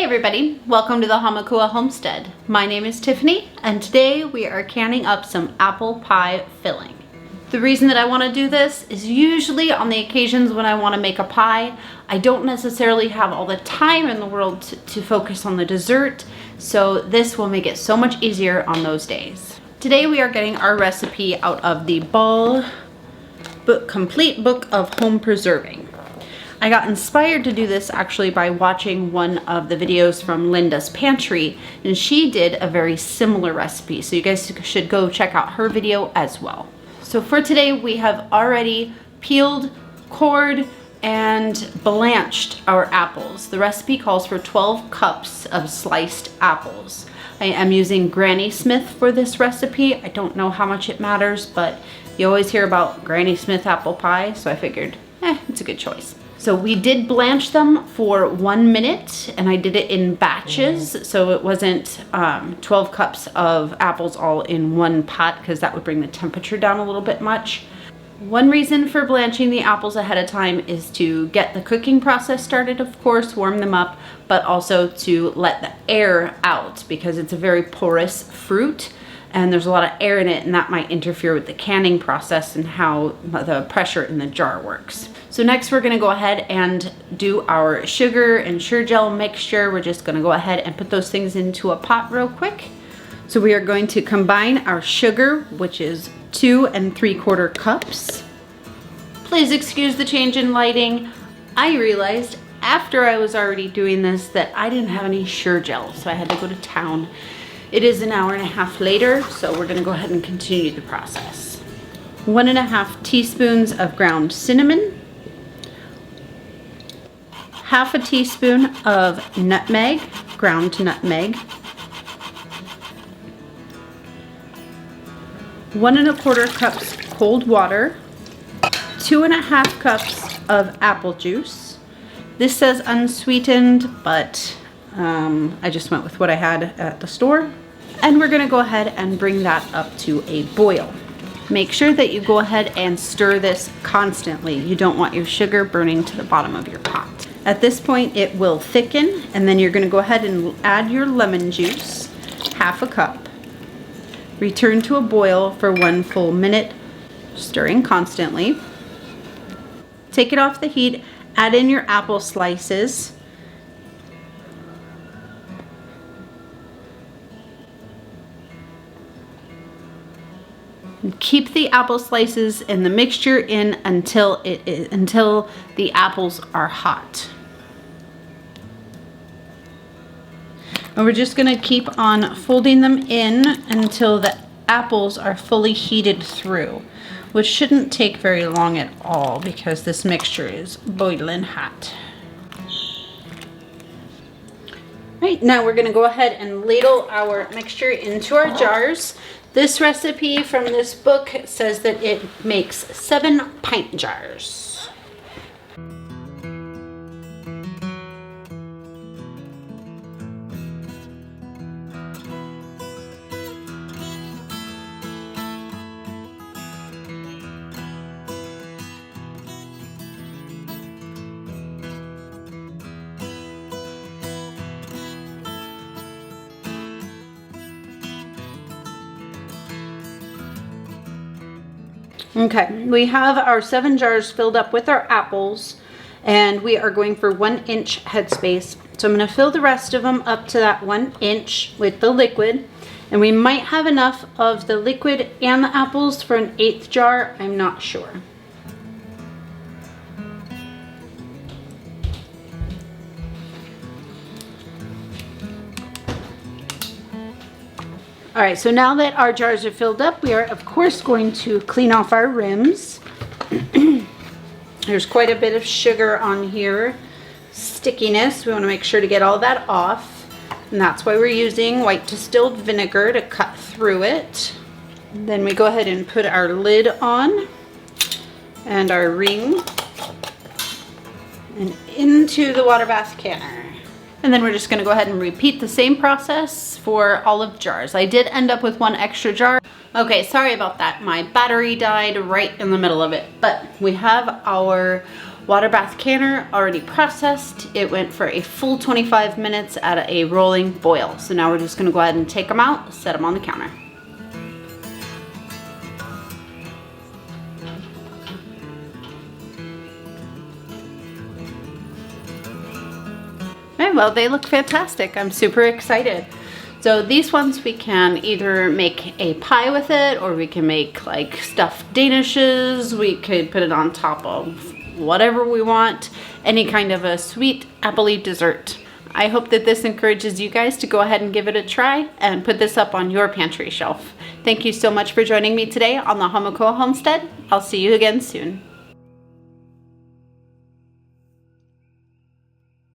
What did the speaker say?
everybody, welcome to the Hamakua Homestead. My name is Tiffany and today we are canning up some apple pie filling. The reason that I want to do this is usually on the occasions when I want to make a pie, I don't necessarily have all the time in the world to focus on the dessert, so this will make it so much easier on those days. Today we are getting our recipe out of the Ball Complete Book of Home Preserving. I got inspired to do this actually by watching one of the videos from Linda's Pantry, and she did a very similar recipe, so you guys should go check out her video as well. So for today we have already peeled, cored, and blanched our apples. The recipe calls for 12 cups of sliced apples. I am using Granny Smith for this recipe. I don't know how much it matters, but you always hear about Granny Smith apple pie, so I figured, it's a good choice. So we did blanch them for 1 minute, and I did it in batches, so it wasn't 12 cups of apples all in one pot, because that would bring the temperature down a little bit much. One reason for blanching the apples ahead of time is to get the cooking process started, of course, warm them up, but also to let the air out, because it's a very porous fruit and there's a lot of air in it, and that might interfere with the canning process and how the pressure in the jar works. So next we're gonna go ahead and do our sugar and sure-gel mixture. We're just gonna go ahead and put those things into a pot real quick. So we are going to combine our sugar, which is 2 3/4 cups. Please excuse the change in lighting. I realized after I was already doing this that I didn't have any sure-gel, so I had to go to town. It is an hour and a half later, so we're gonna go ahead and continue the process. 1 1/2 teaspoons of ground cinnamon, 1/2 teaspoon of nutmeg, ground nutmeg, 1 1/4 cups cold water, 2 1/2 cups of apple juice. This says unsweetened, but I just went with what I had at the store. And we're gonna go ahead and bring that up to a boil. Make sure that you go ahead and stir this constantly. You don't want your sugar burning to the bottom of your pot. At this point, it will thicken, and then you're gonna go ahead and add your lemon juice, 1/2 cup. Return to a boil for 1 full minute, stirring constantly. Take it off the heat, add in your apple slices. Keep the apple slices and the mixture in until the apples are hot. And we're just gonna keep on folding them in until the apples are fully heated through, which shouldn't take very long at all because this mixture is boiling hot. Right, now we're gonna go ahead and ladle our mixture into our jars. This recipe from this book says that it makes 7 pint jars. Okay, we have our 7 jars filled up with our apples, and we are going for 1 inch headspace. So I'm going to fill the rest of them up to that 1 inch with the liquid, and we might have enough of the liquid and the apples for an 1/8 jar. I'm not sure. All right, so now that our jars are filled up, we are of course going to clean off our rims. There's quite a bit of sugar on here, stickiness. We want to make sure to get all that off, and that's why we're using white distilled vinegar to cut through it. Then we go ahead and put our lid on and our ring and into the water bath canner. And then we're just gonna go ahead and repeat the same process for all of jars. I did end up with 1 extra jar. Okay, sorry about that. My battery died right in the middle of it. But we have our water bath canner already processed. It went for a full 25 minutes at a rolling boil. So now we're just gonna go ahead and take them out, set them on the counter. Okay, well, they look fantastic. I'm super excited. So these ones we can either make a pie with it, or we can make like stuffed danishes. We could put it on top of whatever we want, any kind of a sweet appley dessert. I hope that this encourages you guys to go ahead and give it a try and put this up on your pantry shelf. Thank you so much for joining me today on the Hamakua Homestead. I'll see you again soon.